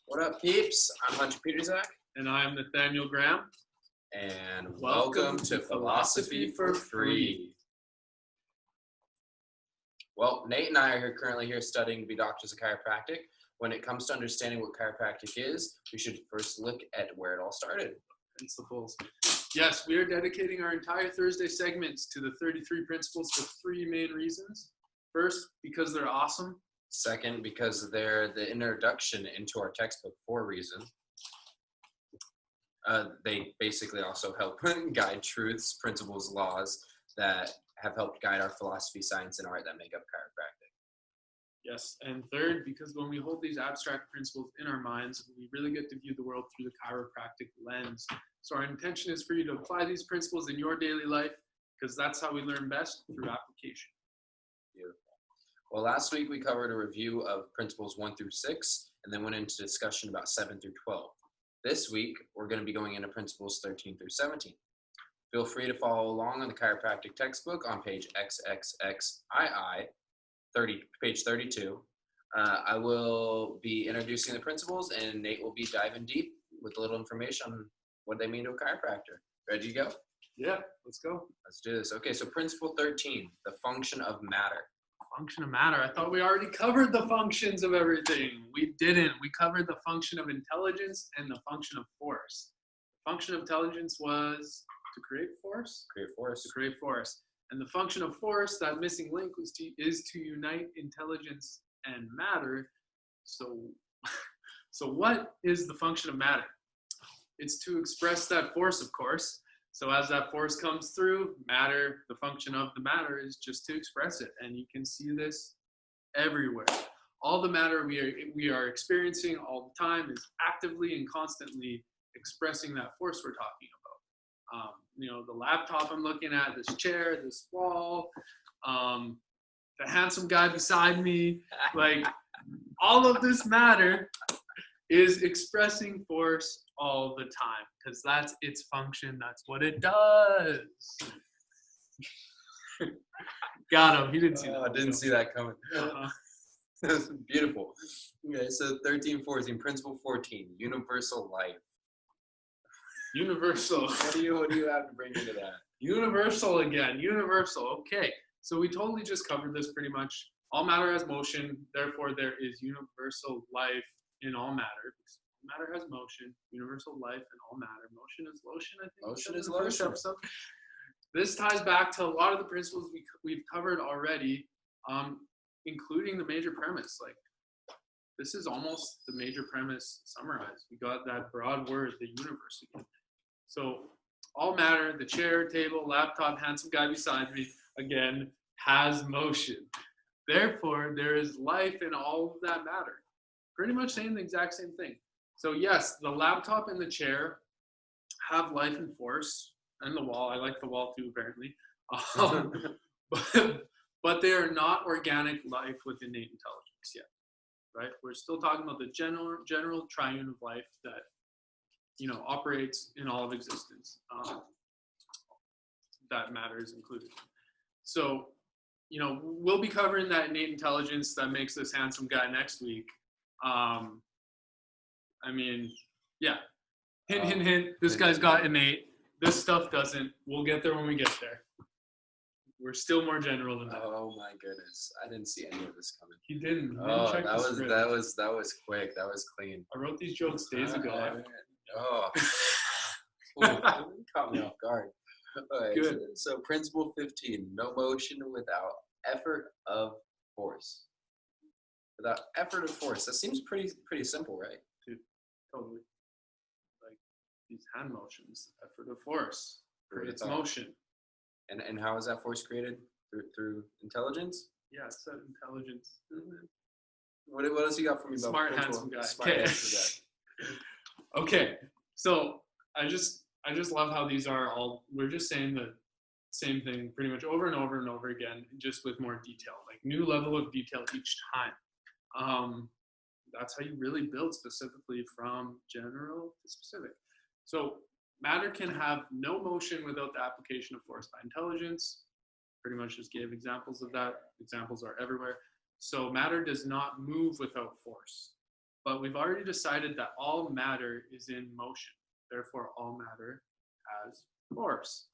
What up, peeps? I'm Hunter Peterzak. And I'm Nathaniel Graham. And welcome to Philosophy for Free. Well, Nate and I are currently here studying to be doctors of chiropractic. When it comes to understanding what chiropractic is, we should first look at where it all started. Principles. Yes, we are dedicating our entire Thursday segments to the 33 principles for three main reasons. First, because they're awesome. Second, because they're the introduction into our textbook for a reason. They basically also help guide truths, principles, laws that have helped guide our philosophy, science, and art that make up chiropractic. Yes, and third, because when we hold these abstract principles in our minds, we really get to view the world through the chiropractic lens. So our intention is for you to apply these principles in your daily life, because that's how we learn best, through application. Beautiful. Well, last week we covered a review of principles 1 through 6, and then went into discussion about 7 through 12. This week, we're going to be going into principles 13 through 17. Feel free to follow along on the chiropractic textbook on page xxxii, page 32. I will be introducing the principles, and Nate will be diving deep with a little information on what they mean to a chiropractor. Ready to go? Yeah, let's go. Let's do this. Okay, so principle 13, the function of matter. Function of matter. I thought we already covered the functions of everything. We didn't. We covered the function of intelligence and the function of force. The function of intelligence was to create force. Create force. To create force. And the function of force, that missing link, is to unite intelligence and matter. So what is the function of matter? It's to express that force, of course. So as that force comes through, matter, the function of the matter is just to express it. And you can see this everywhere. All the matter we are experiencing all the time is actively and constantly expressing that force we're talking about. The laptop I'm looking at, this chair, this wall, the handsome guy beside me, like all of this matter is expressing force all the time, because that's its function. That's what it does. Got him. He didn't see that. I didn't see that coming. That's beautiful. Okay, so 13, 14, principle 14, universal life. Universal. What do you have to bring into that? Universal again. Universal. Okay. So we totally just covered this pretty much. All matter has motion. Therefore, there is universal life in all matter. Matter has motion, universal life, and all matter. Motion is lotion, I think. Motion is lotion. This ties back to a lot of the principles we've covered already, including the major premise. Like, this is almost the major premise summarized. We got that broad word, the universe again. So all matter, the chair, table, laptop, handsome guy beside me, again, has motion. Therefore, there is life in all of that matter. Pretty much saying the exact same thing. So yes, the laptop and the chair have life and force, and the wall. I like the wall too, apparently. But they are not organic life with innate intelligence yet, right? We're still talking about the general triune of life that, operates in all of existence. That matter is included. So, we'll be covering that innate intelligence that makes this handsome guy next week. Yeah. Hint. This guy's got innate. This stuff doesn't. We'll get there when we get there. We're still more general than that. Oh my goodness! I didn't see any of this coming. You didn't. That was quick. That was clean. I wrote these jokes days ago. Caught me off guard. Right, good. So principle 15: no motion without effort of force. Without effort of force. That seems pretty simple, right? Dude, totally. Like these hand motions, effort of force creates motion. And how is that force created? Through intelligence? Yeah, it's that intelligence. What else you got for me? Smart, handsome guy. Okay, so I just love how these are all. We're just saying the same thing pretty much over and over and over again, just with more detail, like new level of detail each time. That's how you really build specifically from general to specific. So matter can have no motion without the application of force by intelligence. Pretty much just gave examples of that. Examples are everywhere. So matter does not move without force. But we've already decided that all matter is in motion. Therefore, all matter has force.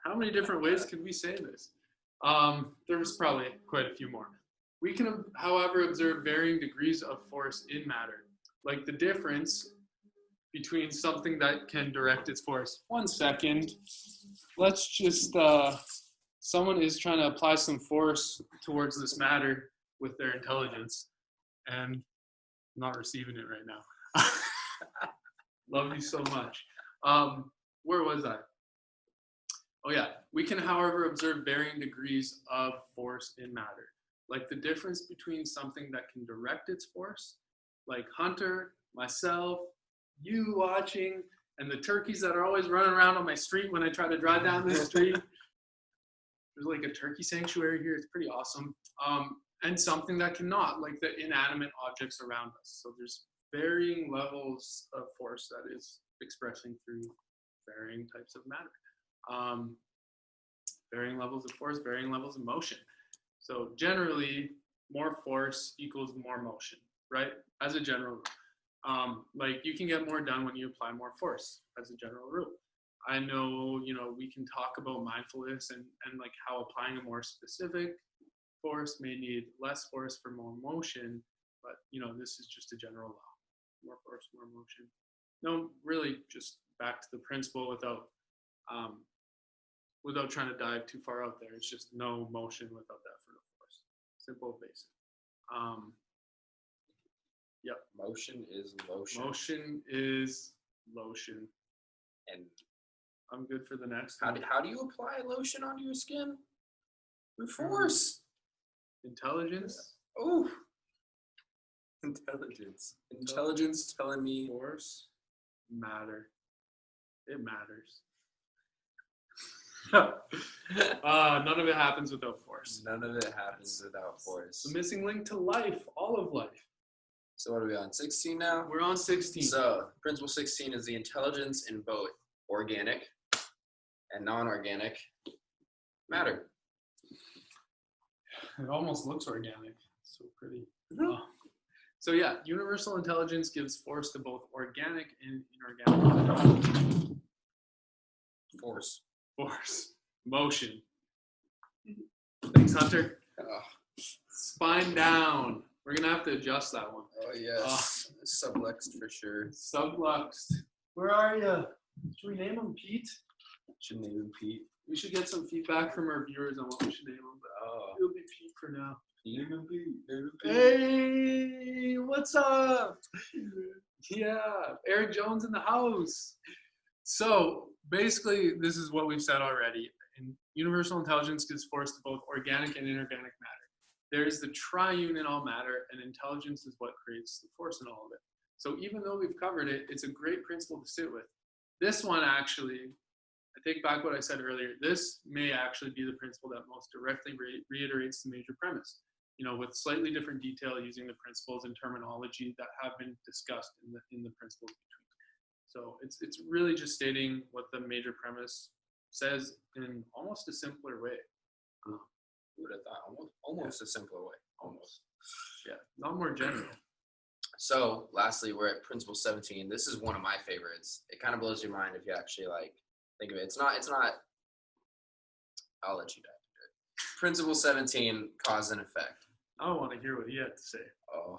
How many different ways can we say this? There's probably quite a few more. We can, however, observe varying degrees of force in matter, like the difference between something that can direct its force. 1 second. Let's just, someone is trying to apply some force towards this matter with their intelligence, and I'm not receiving it right now. Love you so much. Where was I? Oh yeah, we can, however, observe varying degrees of force in matter, like the difference between something that can direct its force, like Hunter, myself, you watching, and the turkeys that are always running around on my street when I try to drive down this street. There's like a turkey sanctuary here. It's pretty awesome. And something that cannot, like the inanimate objects around us. So there's varying levels of force that is expressing through varying types of matter. Varying levels of force, varying levels of motion. So generally, more force equals more motion, right? As a general rule. Like you can get more done when you apply more force, as a general rule. I know, we can talk about mindfulness and like how applying a more specific force may need less force for more motion, but this is just a general law. More force, more motion. No, really just back to the principle without trying to dive too far out there. It's just no motion without the effort of force. Simple, basic. Yep. Motion is lotion. Motion is lotion. And I'm good for the next how one. do you apply lotion onto your skin? Through force. Intelligence. Oh. Intelligence. Intelligence telling me Force. Matter. It matters. None of it happens without force. None of it happens without force. The missing link to life, all of life. So what are we on, 16 now? We're on 16. So principle 16 is the intelligence in both organic and non-organic matter. It almost looks organic. So pretty. So yeah, universal intelligence gives force to both organic and inorganic matter. Force. Motion. Thanks, Hunter. Oh. Spine down. We're gonna have to adjust that one. Oh yes. Subluxed for sure. Subluxed. Where are you? Should we name him Pete? Should name him Pete. We should get some feedback from our viewers on what we should name him. Oh. It'll be Pete for now. Pete. Hey, what's up? Yeah, Eric Jones in the house. So basically, this is what we've said already. And universal intelligence gives force to both organic and inorganic matter. There is the triune in all matter, and intelligence is what creates the force in all of it. So even though we've covered it, it's a great principle to sit with. This one actually, I take back what I said earlier, this may actually be the principle that most directly reiterates the major premise, with slightly different detail using the principles and terminology that have been discussed in the principles between. So it's really just stating what the major premise says in almost a simpler way. Who would have thought? Almost a simpler way. Almost. Yeah, not more general. So lastly, we're at principle 17. This is one of my favorites. It kind of blows your mind if you actually think of it. It's not, I'll let you dive into it. Principle 17, cause and effect. I want to hear what he had to say. Oh.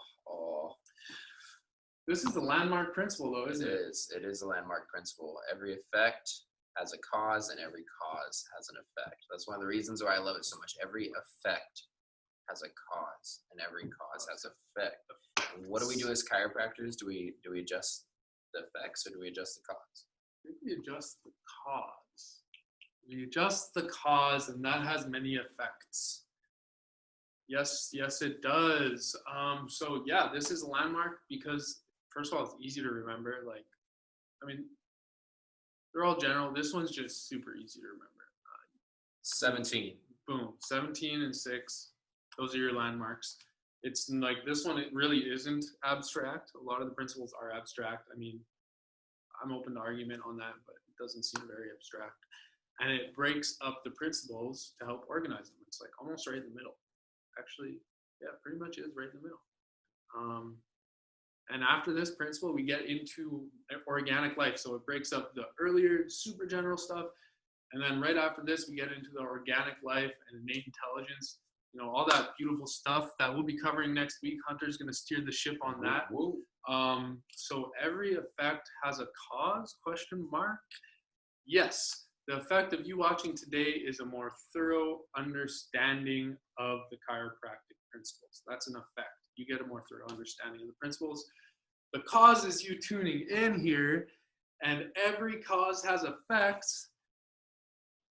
This is the landmark principle though, isn't it? It is a landmark principle. Every effect has a cause and every cause has an effect. That's one of the reasons why I love it so much. Every effect has a cause and every cause has effect. And what do we do as chiropractors? Do we adjust the effects or do we adjust the cause? I think we adjust the cause. We adjust the cause and that has many effects. Yes, it does. So yeah, this is a landmark because first of all, it's easy to remember. They're all general. This one's just super easy to remember. 17. Boom. 17 and 6. Those are your landmarks. It's like this one, it really isn't abstract. A lot of the principles are abstract. I'm open to argument on that, but it doesn't seem very abstract. And it breaks up the principles to help organize them. It's like almost right in the middle. Actually, yeah, pretty much is right in the middle. And after this principle, we get into organic life. So it breaks up the earlier super general stuff. And then right after this, we get into the organic life and innate intelligence. You know, all that beautiful stuff that we'll be covering next week. Hunter's going to steer the ship on that. So every effect has a cause, question mark? Yes. The effect of you watching today is a more thorough understanding of the chiropractic principles. That's an effect. You get a more thorough understanding of the principles. The cause is you tuning in here, and every cause has effects.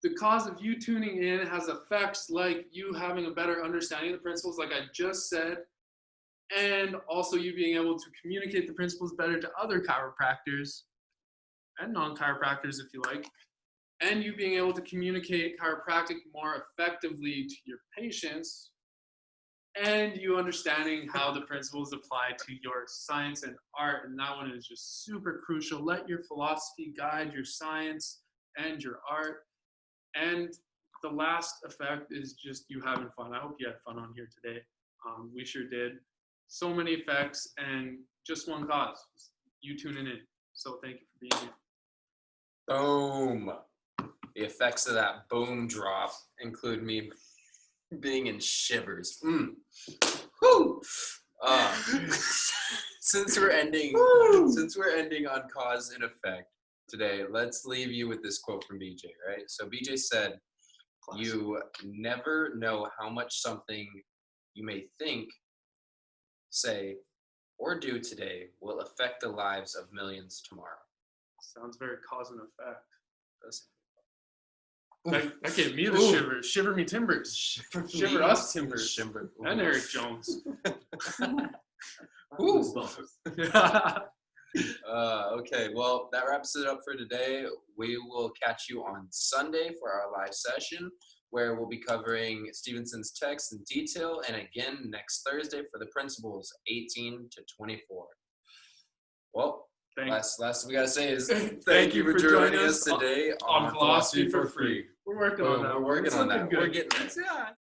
The cause of you tuning in has effects like you having a better understanding of the principles, like I just said, and also you being able to communicate the principles better to other chiropractors and non-chiropractors, if you like, and you being able to communicate chiropractic more effectively to your patients, and you understanding how the principles apply to your science and art. And that one is just super crucial. Let your philosophy guide your science and your art. And the last effect is just you having fun. I hope you had fun on here today. We sure did. So many effects and just one cause, you tuning in. So thank you for being here. Boom. The effects of that boom drop include me being in shivers. Woo! Since we're ending on cause and effect today, let's leave you with this quote from BJ, right? So BJ said, classic. You never know how much something you may think, say, or do today will affect the lives of millions tomorrow. Sounds very cause and effect. Doesn't that gave me the shivers. Shiver me timbers. Shiver us timbers. Shiver. And Eric Jones. Okay, well, that wraps it up for today. We will catch you on Sunday for our live session, where we'll be covering Stephenson's text in detail, and again next Thursday for the principles 18 to 24. Well, last we gotta say is thank you for joining us today on Philosophy for Free. We're working on that. We're working on that. Good. We're getting there. Yeah.